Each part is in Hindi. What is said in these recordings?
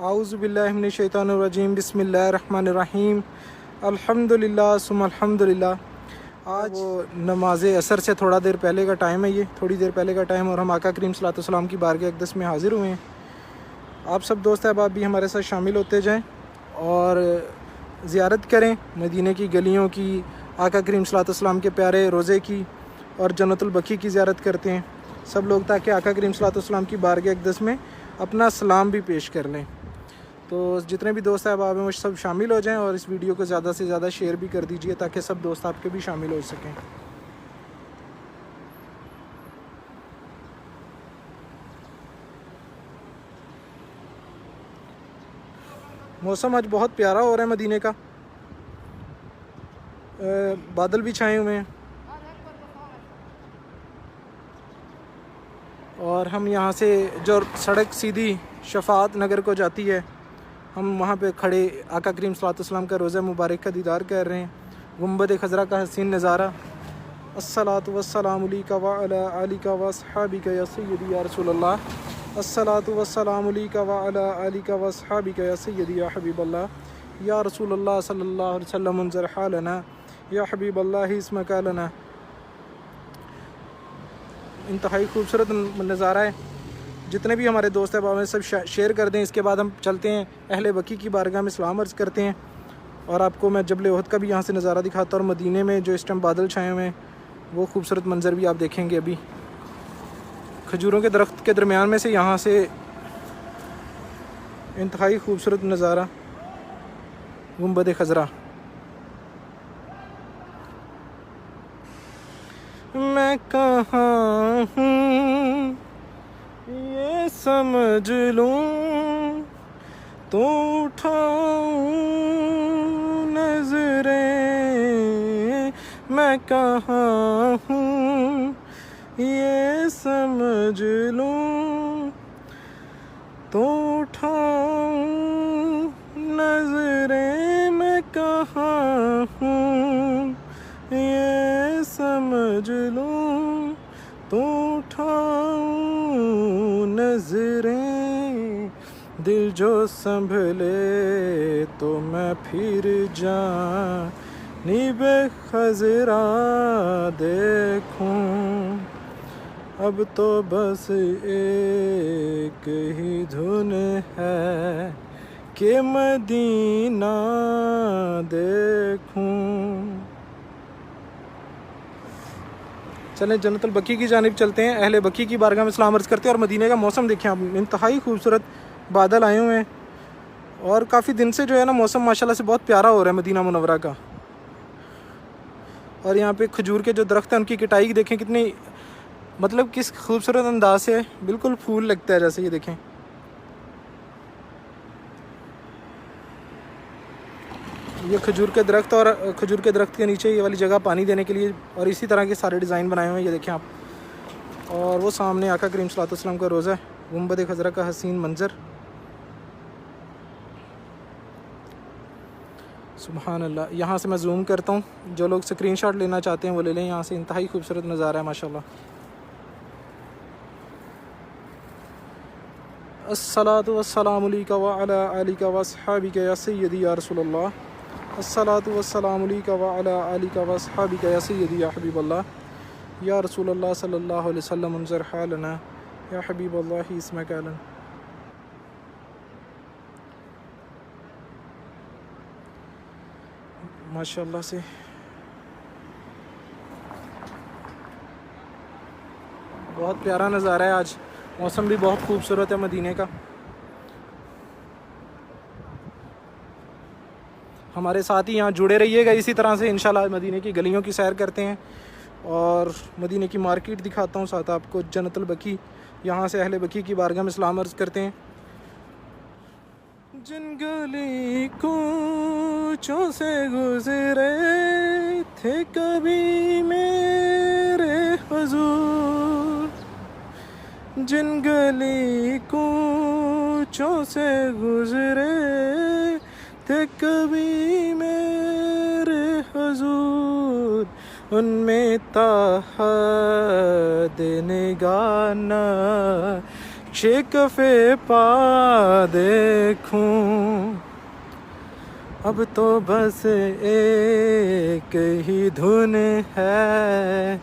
आऊज़ु बिल्लाहि मिनश शैतानिर रजीम बिस्मिल्लाहिर रहमानिर रहीम अल्हम्दुलिल्लाह सुम्मा अल्हम्दुलिल्लाह। आज वो नमाज असर से थोड़ा देर पहले का टाइम है, ये थोड़ी देर पहले का टाइम, और हम आका करीम सल्लल्लाहु अलैहि वसल्लम की बारगाह अक़दस में हाज़िर हुए हैं। आप सब दोस्त अहबाब भी हमारे साथ शामिल होते जाएं और ज़ियारत करें मदीने की गलियों की, आका करीम सल्लल्लाहु अलैहि वसल्लम के प्यारे रोज़े की, और जन्नतुल बकी की ज़ियारत करते हैं सब लोग, ताकि आका करीम सल्लल्लाहु अलैहि वसल्लम की बारगाह अक़दस में अपना सलाम भी पेश कर लें। तो जितने भी दोस्त अहबाब हैं वो सब शामिल हो जाएं और इस वीडियो को ज़्यादा से ज़्यादा शेयर भी कर दीजिए ताकि सब दोस्त आपके भी शामिल हो सकें। मौसम आज बहुत प्यारा हो रहा है मदीने का, बादल भी छाए हुए हैं और हम यहाँ से जो सड़क सीधी शफात नगर को जाती है, हम वहाँ पे खड़े आका करीम सल्लल्लाहु अलैहि वसल्लम का रोज़ा मुबारक का दीदार कर रहे हैं। गुंबद खज़रा का हसीन नज़ारा। अस्सलातु वस्सलामु अलैका व अला आलिका व अस्हाबिका या सय्यदी या रसूलल्लाह। अस्सलातु वस्सलामु अलैका व अला आलिका व अस्हाबिका या सय्यदी या हबीबल्लाह या रसूलल्लाह सल्लल्लाहु अलैहि वसल्लम उन्ज़िर हालना या हबीबल्लाह इस्मका लना। इंतहाई खूबसूरत नज़ारा है। जितने भी हमारे दोस्त हैं बाबा सब शेयर कर दें। इसके बाद हम चलते हैं अहले बकी की बारगाह में सलाम अर्ज़ करते हैं और आपको मैं जबल उहद का भी यहाँ से नज़ारा दिखाता हूँ। और मदीने में जो इस टाइम बादल छाए हुए हैं वो खूबसूरत मंज़र भी आप देखेंगे। अभी खजूरों के दरख्त के दरमियान में से यहाँ से इंतहाई खूबसूरत नज़ारा गुंबद खज़रा। मैं कहाँ हूँ ये समझ लूँ तो उठाऊँ नजरें, मैं कहाँ हूँ ये समझ लूँ तो उठाऊँ नजरें, मैं कहाँ हूँ ये समझ लूँ तो उठाऊँ नजरें। दिल जो संभले तो मैं फिर जानिब खज़रा देखूं, अब तो बस एक ही धुन है कि मदीना देखूं। चलें जन्नतुल बकी की जानिब चलते हैं, अहले बकी की बारगाह में सलाम अर्ज़ करते हैं। और मदीने का मौसम देखें आप, इंतहाई खूबसूरत बादल आए हुए हैं और काफ़ी दिन से जो है ना मौसम माशाल्लाह से बहुत प्यारा हो रहा है मदीना मुनव्वरा का। और यहाँ पे खजूर के जो दरख्त हैं उनकी कटाई देखें कितनी, मतलब किस खूबसूरत अंदाज से बिल्कुल फूल लगता है जैसे, ये देखें। ये खजूर के दरख्त और खजूर के दरख्त के नीचे ये वाली जगह पानी देने के लिए, और इसी तरह के सारे डिज़ाइन बनाए हुए हैं, ये देखें आप। और वो सामने आका करीम सल्लल्लाहु अलैहि वसल्लम का रोज़ा, गुंबद खज़रा का हसीन मंज़र। सुभान अल्लाह। यहाँ से मैं ज़ूम करता हूँ, जो लोग स्क्रीनशॉट लेना चाहते हैं वो ले लें। यहाँ से इंतहाई खूबसूरत नज़ारा है माशाल्लाह। अस्सलातु वस्सलामु अलैका व अला आलिका व अस्हाबिका या सय्यदी या रसूलल्लाह। अस्सलातु वस्सलामु अलैका व अला आलिका व अस्हाबिका या सय्यदी या हबीबल्लाह या रसूलल्लाह सल्लल्लाहु अलैहि वसल्लम उन्ज़िर हालना या हबीबल्लाह इस्मका लना। माशाल्लाह से बहुत प्यारा नज़ारा है। आज मौसम भी बहुत खूबसूरत है मदीने का। हमारे साथ ही यहाँ जुड़े रहिएगा इसी तरह से। इंशाल्लाह मदीने की गलियों की सैर करते हैं और मदीने की मार्केट दिखाता हूँ साथ आपको। जन्नतुल बकी, यहाँ से अहले बकी की बारगाह में सलाम अर्ज़ करते हैं। जिन गली कूचों से गुजरे थे कभी मेरे हुजूर, जिन गली कूचों से गुजरे थे कभी मेरे हुजूर, उनमें ताहद निगाह न शिकफ़े पा देखूं, अब तो बस एक ही धुन है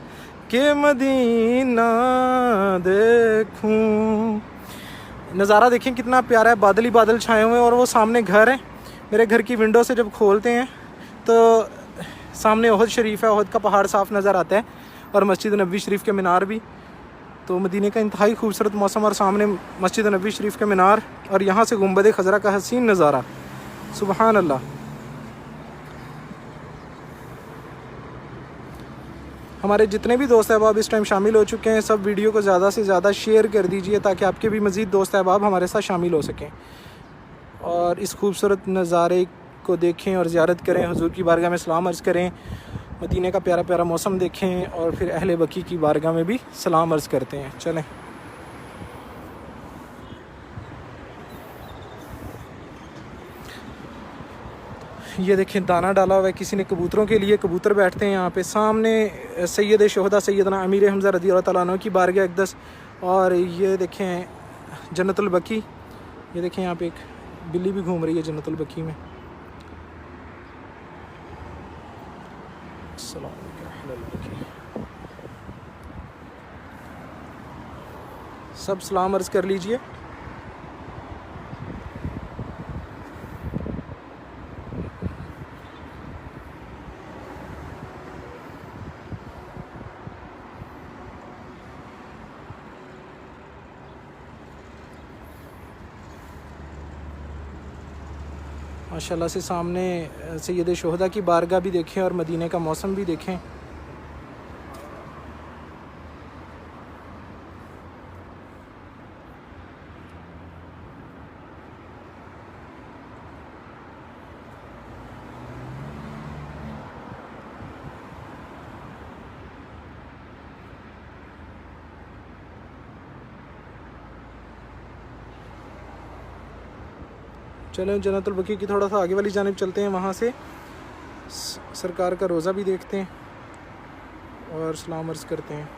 कि मदीना देखूं। नज़ारा देखें कितना प्यारा है, बादल ही बादल छाए हुए हैं और वो सामने घर है। मेरे घर की विंडो से जब खोलते हैं तो सामने ओहद शरीफ है, ओहद का पहाड़ साफ़ नज़र आता है और मस्जिद नबवी शरीफ के मीनार भी। तो मदीने का इंतहाई खूबसूरत मौसम और सामने मस्जिद नबवी शरीफ के मीनार और यहाँ से गुंबद खज़रा का हसीन नज़ारा। सुबहान अल्लाह। हमारे जितने भी दोस्त अहबाब इस टाइम शामिल हो चुके हैं, सब वीडियो को ज़्यादा से ज़्यादा शेयर कर दीजिए ताकि आपके भी मज़ीद दोस्त अहबाब हमारे साथ शामिल हो सकें और इस खूबसूरत नज़ारे को देखें और ज़ियारत करें, हुजूर की बारगाह में सलाम अर्ज़ करें, मदीने का प्यारा प्यारा मौसम देखें और फिर अहले बकी की बारगाह में भी सलाम अर्ज़ करते हैं। चलें, ये देखें दाना डाला हुआ है किसी ने कबूतरों के लिए, कबूतर बैठते हैं यहाँ पे। सामने सैयद शुहदा सैयदना अमीर हमज़ा रज़ी अल्लाह तआला अन्हु की बारगाह अक़दस। और ये देखें जन्नतुल बकी, ये देखें यहाँ पे एक बिल्ली भी घूम रही है जन्नतुल बकी में। सब सलाम अर्ज़ कर लीजिए। माशाल्लाह से सामने सैयद शुहदा की बारगाह भी देखें और मदीने का मौसम भी देखें। चलें जन्नतुल बकी की थोड़ा सा आगे वाली जानिब चलते हैं, वहाँ से सरकार का रोज़ा भी देखते हैं और सलाम अर्ज़ करते हैं।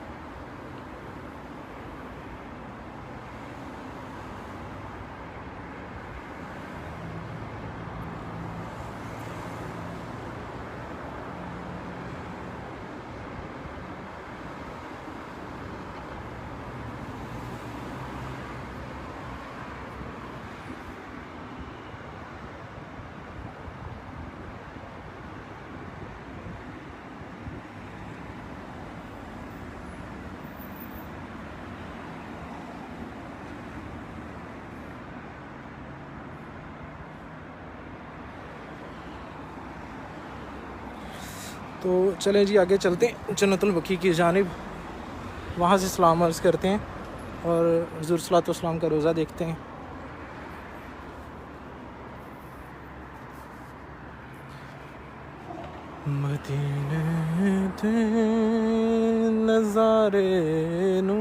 तो चलें जी आगे चलते हैं जन्नतुल बकी की जानिब, वहाँ से सलाम अर्ज़ करते हैं और हुज़ूर सल्लल्लाहु अलैहि वसल्लम का रोज़ा देखते हैं। मदीने दे नज़ारे नू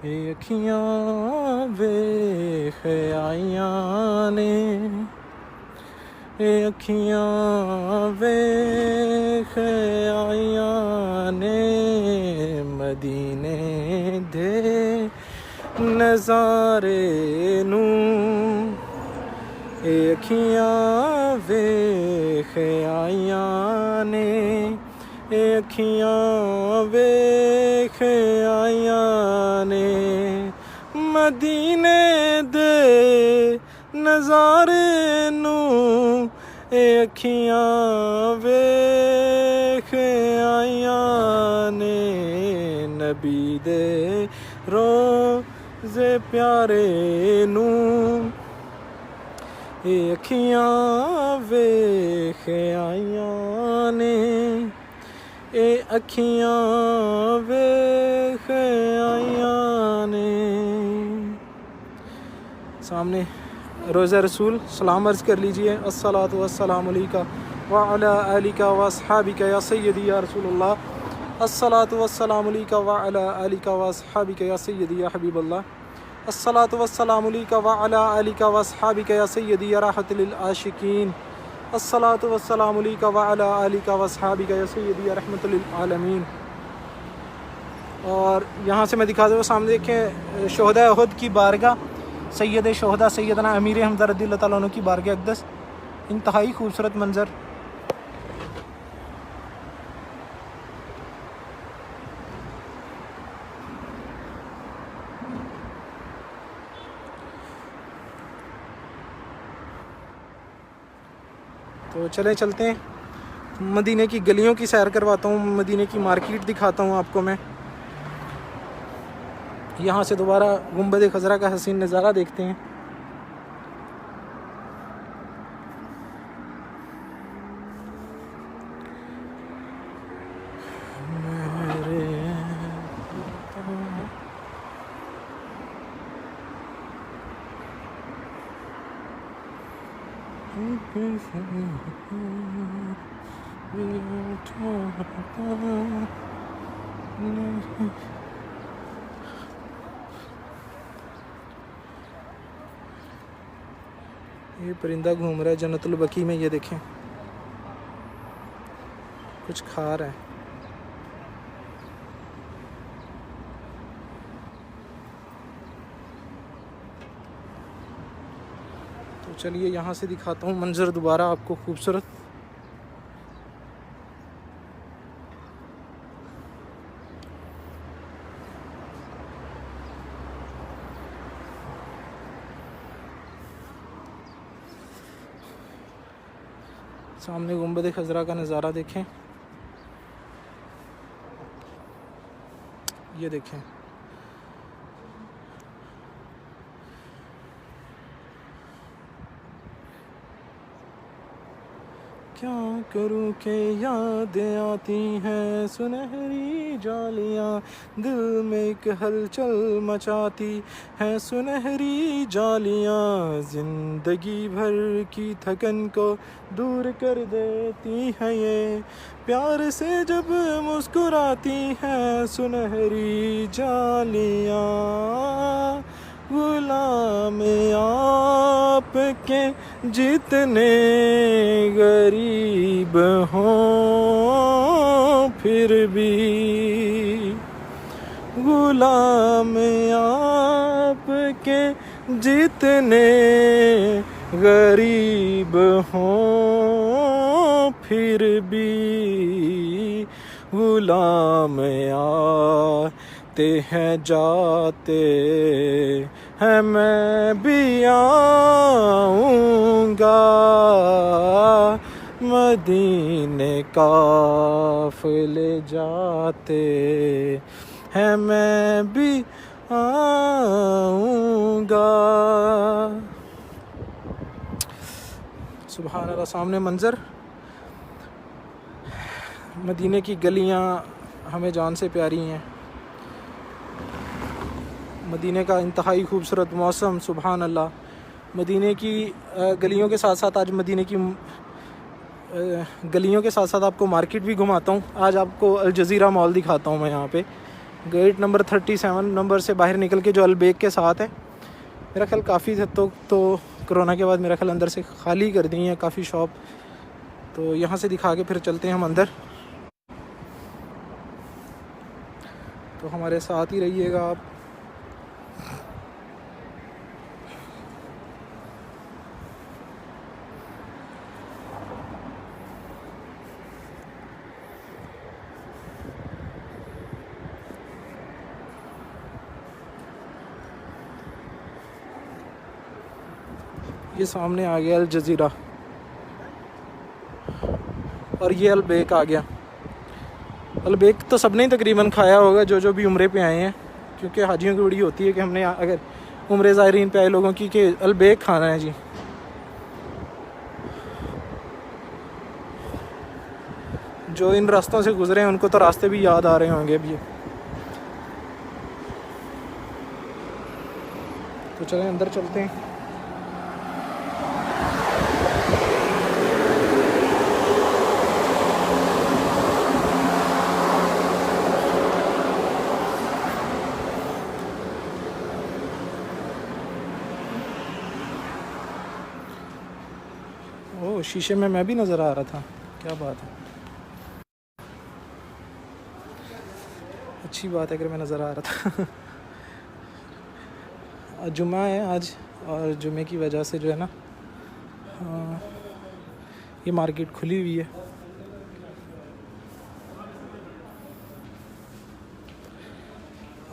अखियां वेख आईयां ने, अखियां वेख आईयां ने मदीने दे नज़ारे नू, अखियां वेख आईयां ने, अखियां वेख आईयां ने मदीने दे नज़ारे नू, अखियां वेख आईयां ने नबी दे रोज़े प्यारे नू, अखियां वेख आईयां ने, अखियां वेख आईयां ने। सामने रोज़ा रसूल, सलाम अर्ज़ कर लीजिए। अस्सलातु वस्सलामु अलैका व अला आलिका व अस्हाबिका या सय्यदी या रसूलल्लाह, अस्सलातु वस्सलामु अलैका व अला आलिका व अस्हाबिका या सय्यदी या हबीबल्लाह, अस्सलातु वस्सलामु अलैका व अला आलिका व अस्हाबिका या सय्यदी या राहतल लिल आशिकीन, अस्सलातु वस्सलामु अलैका व अला आलिका व अस्हाबिका या सय्यदी या रहमतुल लिल आलमीन। और यहाँ से मैं दिखा दूँ, सामने देखें शोहदा उहद की बारगाह, सैयद शोहदा सैयदना अमीर हमज़ा रज़ियल्लाहु ताला अन्हु की बारगाह अक़दस। इंतहाई खूबसूरत मंज़र। तो चलते हैं, मदीने की गलियों की सैर करवाता हूँ, मदीने की मार्केट दिखाता हूँ आपको मैं। यहाँ से दोबारा गुंबद खज़रा का हसीन नज़ारा देखते हैं। ये परिंदा घूम रहा है जन्नतुल बकी में, ये देखें कुछ खा रहा है। तो चलिए यहाँ से दिखाता हूँ मंजर दोबारा आपको खूबसूरत। सामने गुंबद खज़रा का नज़ारा देखें, ये देखें। क्या करूं के यादें आती हैं सुनहरी जालियां, दिल में एक हलचल मचाती हैं सुनहरी जालियां, ज़िंदगी भर की थकन को दूर कर देती हैं ये, प्यार से जब मुस्कुराती हैं सुनहरी जालियां। गुलाम आपके जितने गरीब हों फिर भी, गुलाम आपके जितने गरीब हों फिर भी, गुलाम आते हैं जाते हैं मैं भी आऊँगा, मदीने काफ़िले जाते हैं मैं भी आऊँगा। सुभान अल्लाह। सामने मंज़र, मदीने की गलियाँ हमें जान से प्यारी हैं। मदीने का इंतहाई खूबसूरत मौसम, सुभान अल्लाह। मदीने की गलियों के साथ साथ आज मदीने की गलियों के साथ साथ आपको मार्केट भी घुमाता हूँ। आज आपको अल जज़ीरा मॉल दिखाता हूँ मैं। यहाँ पे गेट नंबर 37 नंबर से बाहर निकल के जो अलबेक के साथ है, मेरा ख्याल काफ़ी हद तक तो कोरोना के बाद मेरा ख्याल अंदर से खाली कर दी हैं काफ़ी शॉप। तो यहाँ से दिखा के फिर चलते हैं हम अंदर। तो हमारे साथ ही रहिएगा आप। ये सामने आ गया अल जज़ीरा और ये अलबेक आ गया। अलबेक तो सबने ही तकरीबन खाया होगा जो भी उम्रे पे आए हैं, क्योंकि हाजियों की बड़ी होती है कि हमने अगर उम्रे ज़ायरीन पे आए लोगों की कि अलबेक खाना है जी। जो इन रास्तों से गुजरे हैं उनको तो रास्ते भी याद आ रहे होंगे अभी। तो चलें अंदर चलते हैं। ओह, शीशे में मैं भी नज़र आ रहा था, क्या बात है। अच्छी बात है, अगर मैं नज़र आ रहा था। आज जुम्मा है आज, और जुम्मे की वजह से जो है ना ये मार्केट खुली हुई है।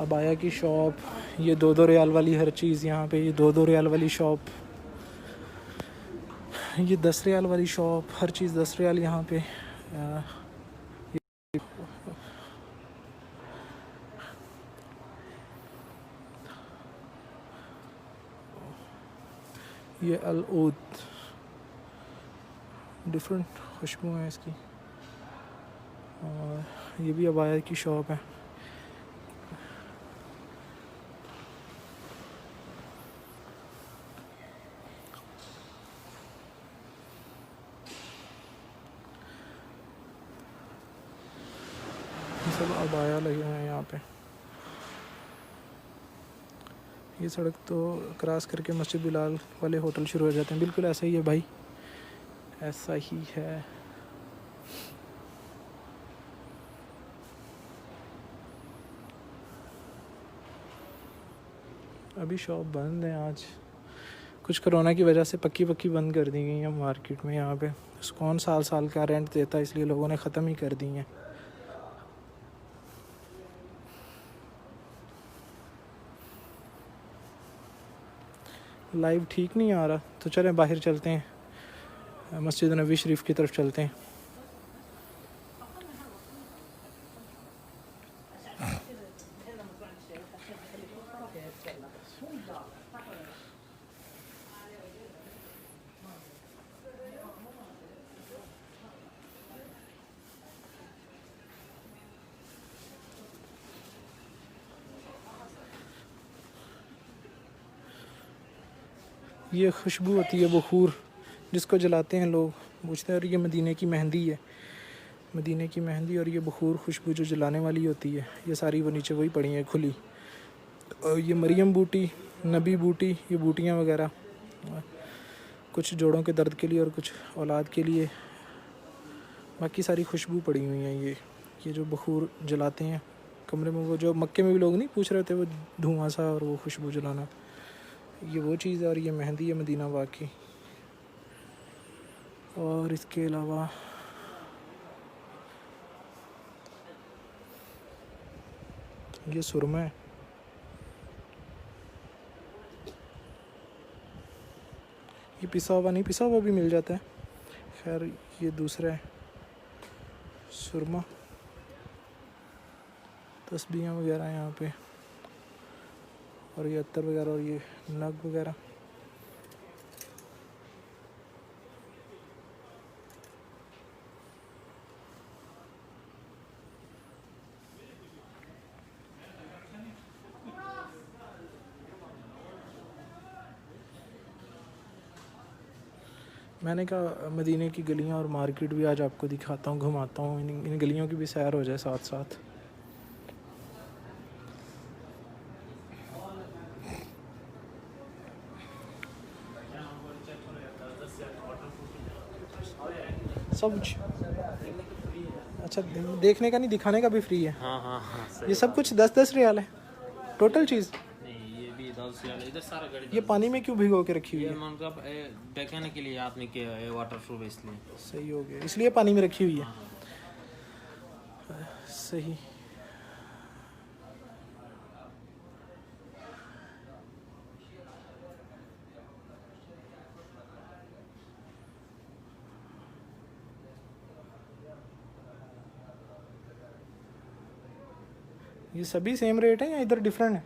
अबाया की शॉप, ये 2-2 रियाल वाली हर चीज़ यहाँ पे, ये 2-2 रियाल वाली शॉप, ये 10 रियाल वाली शॉप, हर चीज़ 10 रियाल यहाँ पे। ये अल-ऊद, डिफरेंट खुशबू है इसकी। और ये भी अबाया की शॉप है। सब अबाया लगे हुए हैं यहाँ पे। ये सड़क तो क्रॉस करके मस्जिद बिलाल वाले होटल शुरू हो जाते हैं। बिल्कुल ऐसा ही है भाई, ऐसा ही है। अभी शॉप बंद है आज, कुछ कोरोना की वजह से पक्की बंद कर दी गई है मार्केट में। यहाँ पे कौन साल का रेंट देता है, इसलिए लोगों ने ख़त्म ही कर दी हैं। लाइव ठीक नहीं आ रहा, तो चलें बाहर चलते हैं, मस्जिद नबी शरीफ की तरफ चलते हैं। ये खुशबू होती है बखूर, जिसको जलाते हैं लोग, पूछते हैं और ये मदीने की मेहंदी है, मदीने की मेहंदी। और ये बखूर खुशबू जो जलाने वाली होती है, ये सारी वो नीचे वही पड़ी हैं खुली। और ये मरियम बूटी, नबी बूटी, ये बूटियाँ वगैरह कुछ जोड़ों के दर्द के लिए और कुछ औलाद के लिए, बाकी सारी खुशबू पड़ी हुई हैं। ये जो बखूर जलाते हैं कमरे में, वो जो मक्के में भी लोग नहीं पूछ रहे थे, वो धुआं सा और वो खुशबू जलाना, ये वो चीज़ है। और ये मेहंदी है मदीना बाग की। और इसके अलावा ये सुरमा है, ये पिसा हुआ नहीं, पिसा हुआ भी मिल जाता है। खैर ये दूसरा है सुरमा। तस्बीहां वगैरह यहाँ पे, और ये अत्तर वगैरह, और ये नग वगैरह। मैंने कहा मदीने की गलियाँ और मार्केट भी आज आपको दिखाता हूँ, घुमाता हूँ, इन गलियों की भी सैर हो जाए साथ साथ। सब कुछ अच्छा, देखने का नहीं, दिखाने का भी फ्री है। हाँ, ये सब कुछ 10-10 रियाल है टोटल चीज़। ये भी 10 रियाल, इधर सारा गाड़ी। ये पानी में क्यों भिगो के रखी हुई है? मतलब ढकने के लिए आदमी के वाटर प्रूफ, इसलिए सही हो गया, इसलिए पानी में रखी हुई है। सही। ये सभी सेम रेट है या इधर डिफरेंट है?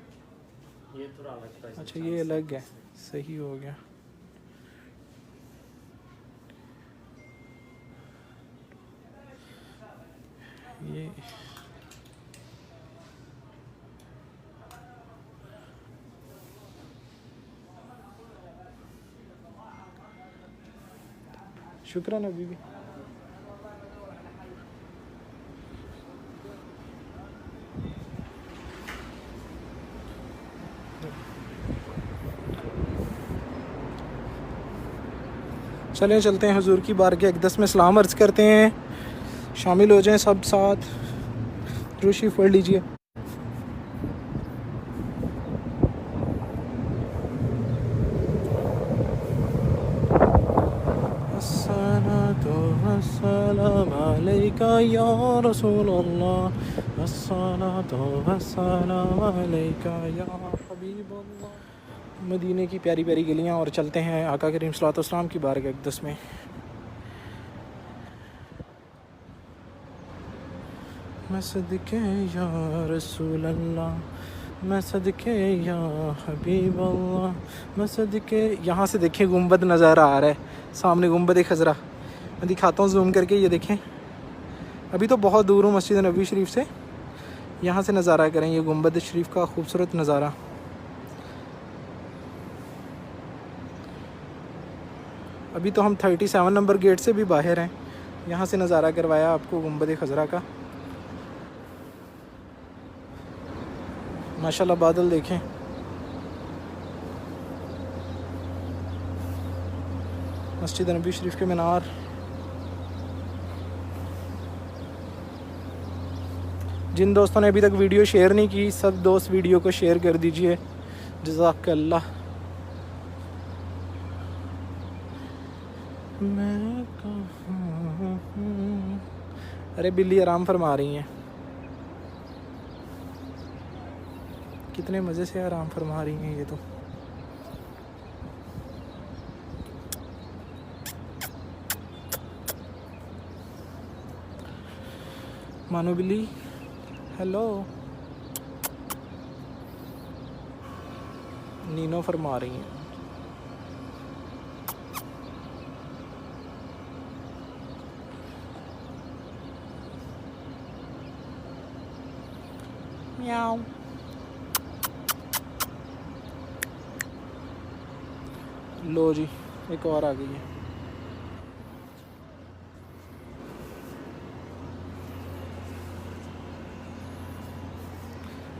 ये थोड़ा अलग प्राइस। अच्छा ये अलग है, सही हो गया। ये शुक्रान अभी भी। चलें चलते हैं हुजूर की बारगाह अक़दस में सलाम अर्ज़ करते हैं, शामिल हो जाएं सब साथ, दुरूद शरीफ पढ़ लीजिए। अलैका या रसूल अल्लाह अस्सलातु वस्सलाम अलैका या हबीब अल्लाह। मदीने की प्यारी प्यारी गलियाँ और चलते हैं आका करीम सल्लल्लाहु अलैहि वसल्लम की बारगाह अक़दस में। मैं सदके या रसूल अल्लाह, मैं सदके या हबीब अल्लाह, मैं सदके। यहाँ से देखें गुंबद नज़र आ रहा है सामने, गुंबद खज़रा। मैं दिखाता हूँ जूम करके, ये देखें। अभी तो बहुत दूर हूँ मस्जिद नबवी शरीफ से, यहाँ से नज़ारा करें ये गुंबद शरीफ का खूबसूरत नज़ारा। अभी तो हम 37 नंबर गेट से भी बाहर हैं, यहाँ से नज़ारा करवाया आपको गुंबद खज़रा का। माशाल्लाह बादल देखें, मस्जिद नबी शरीफ के मीनार। जिन दोस्तों ने अभी तक वीडियो शेयर नहीं की, सब दोस्त वीडियो को शेयर कर दीजिए, जज़ाकल्लाह। मैं कहाँ हूँ, अरे बिल्ली आराम फरमा रही हैं, कितने मज़े से आराम फरमा रही हैं ये तो। मानो बिल्ली हेलो, नीनो फरमा रही हैं। म्याऊ। लो जी, एक और आ गई है।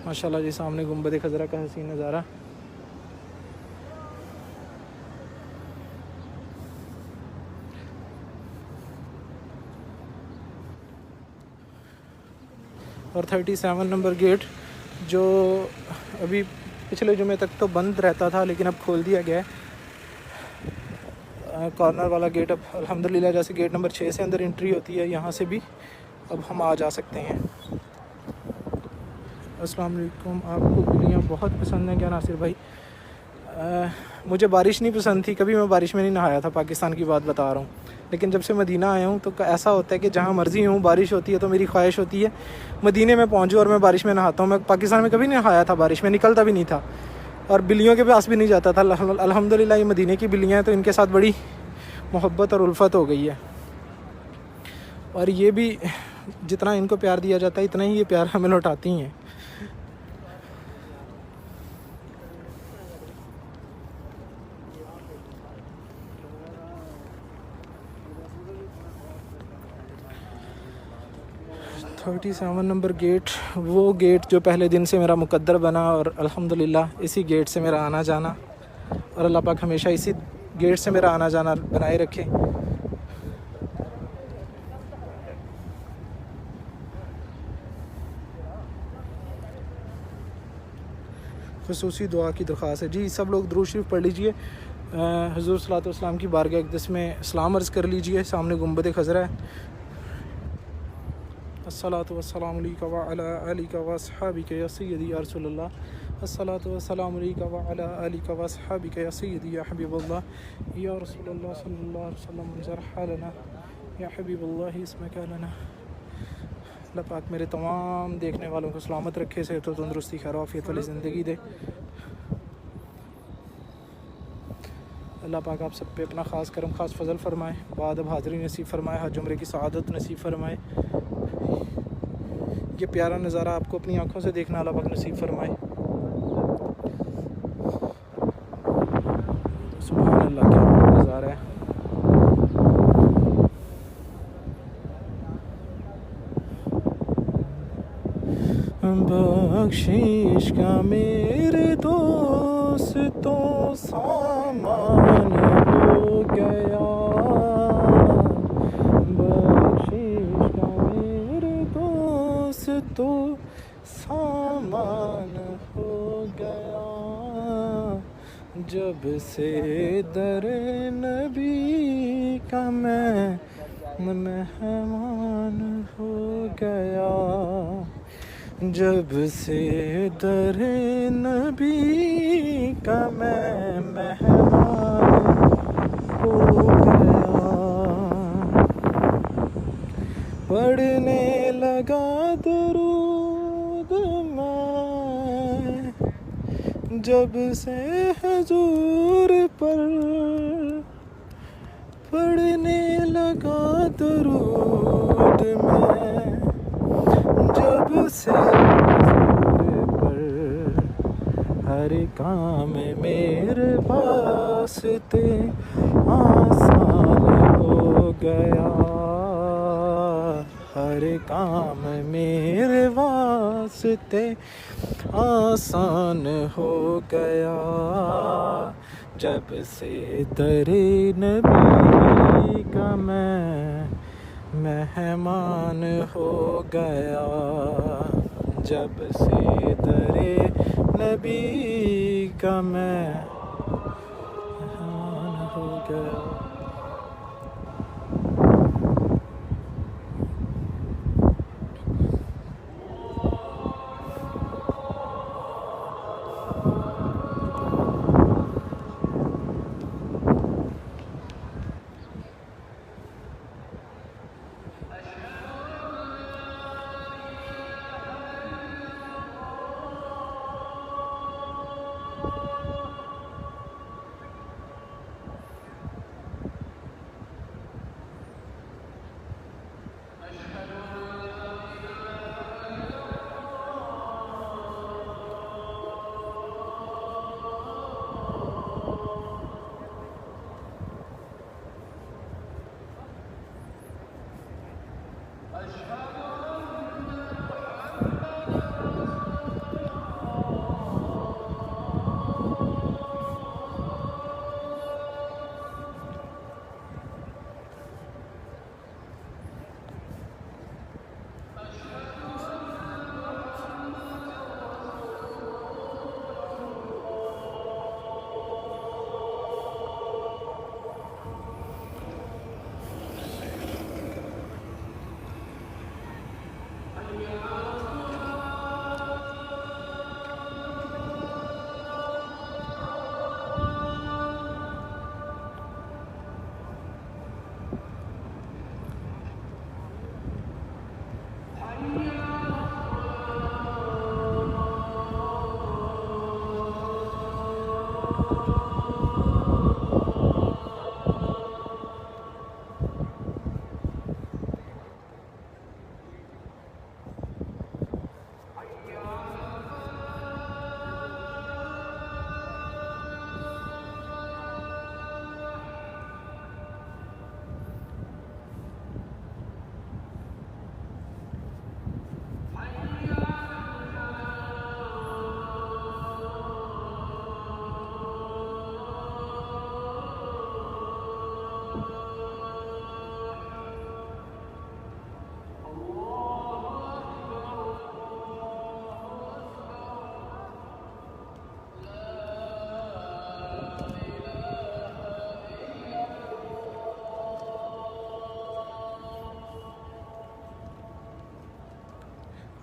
माशाल्लाह जी, सामने गुंबद खज़रा का हसीन नज़ारा। और 37 नंबर गेट जो अभी पिछले जुमे तक तो बंद रहता था, लेकिन अब खोल दिया गया है। कॉर्नर वाला गेट अब अल्हम्दुलिल्लाह, जैसे गेट नंबर 6 से अंदर एंट्री होती है, यहाँ से भी अब हम आ जा सकते हैं। अस्सलाम वालेकुम। आपको बिल्लियाँ बहुत पसंद हैं क्या नासिर भाई? मुझे बारिश नहीं पसंद थी, कभी मैं बारिश में नहीं नहाया था, पाकिस्तान की बात बता रहा हूँ। लेकिन जब से मदीना आया हूँ तो ऐसा होता है कि जहाँ मर्ज़ी हूँ, बारिश होती है तो मेरी ख्वाहिश होती है मदीने में पहुँचूँ और मैं बारिश में नहाता हूँ। मैं पाकिस्तान में कभी नहीं नहाया था, बारिश में निकलता भी नहीं था और बिल्लियों के पास भी नहीं जाता था। अल्हम्दुलिल्लाह ये मदीने की बिल्लियाँ हैं तो इनके साथ बड़ी मोहब्बत और उल्फत हो गई है। और ये भी जितना इनको प्यार दिया जाता है, इतना ही ये प्यार हमें लौटाती हैं। थर्टी 37 नंबर गेट, वो गेट जो पहले दिन से मेरा मुकद्दर बना और अल्हम्दुलिल्लाह इसी गेट से मेरा आना जाना, और अल्लाह पाक हमेशा इसी गेट से मेरा आना जाना बनाए रखे। खुसूसी दुआ की दरख्वास्त है जी, सब लोग दुरूद शरीफ पढ़ लीजिए, हुज़ूर सल्लल्लाहु अलैहि वसल्लम की बारगाह अक़दस में सलाम अर्ज़ कर लीजिए। सामने गुंबद खज़रा है। अस्सलातु वस्सलामु अलैका व अला आलिका व अस्हाबिका या सय्यदी या रसूलल्लाह, अस्सलातु वस्सलामु अलैका व अला आलिका व अस्हाबिका या सय्यदी या हबीबल्लाह, या रसूलल्लाह सल्लल्लाहु अलैहि वसल्लम ज़रहा लना या हबीबल्लाह इसमका लना। अल्लाह पाक मेरे तमाम देखने वालों को सलामत रखे, सेहत व तंदुरुस्ती खैर आफियत वाली ज़िंदगी दे। अल्लाह पाक आप सब पे अपना ख़ास करम ख़ास फ़ज़ल फ़रमाए, बाद अब हाज़िरी नसीब फ़रमाए, हज उम्रे की सआदत नसीब फ़रमाए। ये प्यारा नज़ारा आपको अपनी आँखों से देखना अल्लाह पाक नसीब फ़रमाए। सुभान अल्लाह, क्या नज़ारा है। बख्शिश का मेरे दोस्तों सामान हो गया, बख्शिश का मेरे दोस्तों सामान हो गया, जब से दर नबी का मैं मेहमान हो गया जब से दर नबी का मैं मेहमान हो गया। पढ़ने लगा दुरूद मैं जब से हुजूर पर, पढ़ने लगा दुरूद मैं जब से हुजूर पर। हर काम मेरे वास्ते आसान हो गया, हर काम मेरे वास्ते आसान हो गया जब से दरे नबी का मैं मेहमान हो गया, जब से दरे नबी का मैं मेहमान हो गया।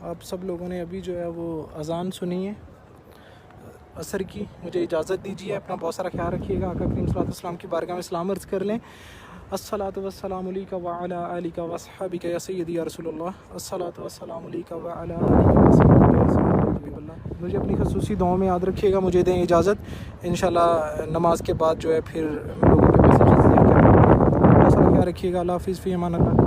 आप सब लोगों ने अभी जो है वो अज़ान सुनी है असर की। मुझे इजाज़त दीजिए, अपना बहुत सारा ख्याल रखिएगा। आका करीम सल्लल्लाहु अलैहि वसल्लम की बारगाह में सलाम अर्ज़ कर लें। अस्सलातु वस्सलामु अलैका व अला आलिका व अस्हाबिका या सय्यदी या रसूलल्लाह। अस्सलातु वस्सलामु अलैका व अला आलिका व अस्हाबिका या सय्यदी या हबीबल्लाह। मुझे अपनी ख़ुसूसी दुआओं में याद रखिएगा। मुझे दें इजाज़त। इंशाल्लाह नमाज के बाद जो है फिर लोगों के मैसेजेस देख के बहुत सारा ख्याल रखिएगा। अल्लाह हाफ़िज़, फ़ी अमान अल्लाह।